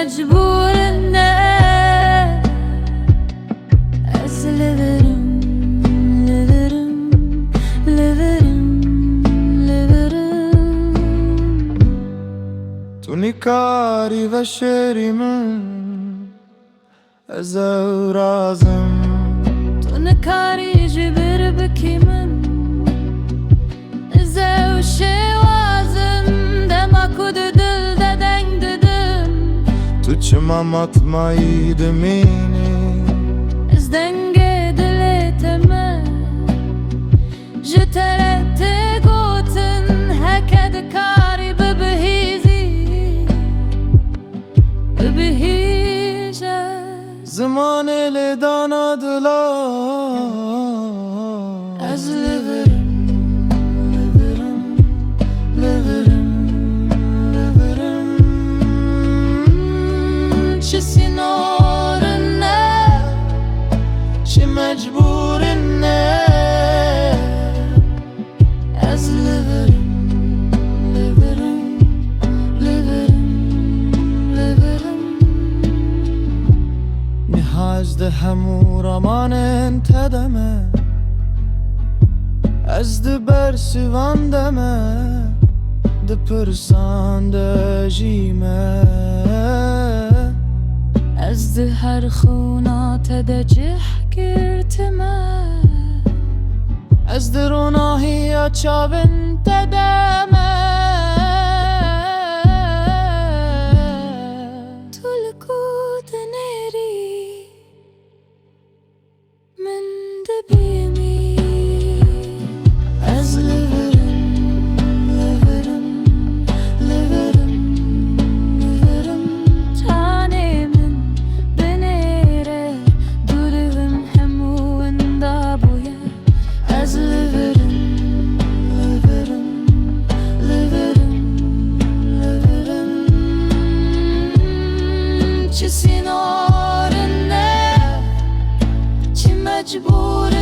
مجبورنا از liverim تو نیکاری و شعری من از رازم تو نکاری جبر بکی من ازو شوازم دما کد دل ددنگ ددم تو چمام atmayı demini از دنگ دلتم جترت گوتن هکد کاری ببهیزی ببهیجه zaman ele danadılar از liverim چه سینارنه چه مجبورنه از liverim نهاز ده همو ramanın tedeme از ده برسوان deme de pırsan de jime از هر خونات دجح گرتمه از ده روناهی çavın tedeme تلقوت ناري من دبيمي از liverim tanemin benere duruvum hemuunda buya az liverim çe sinarınne çe mecbur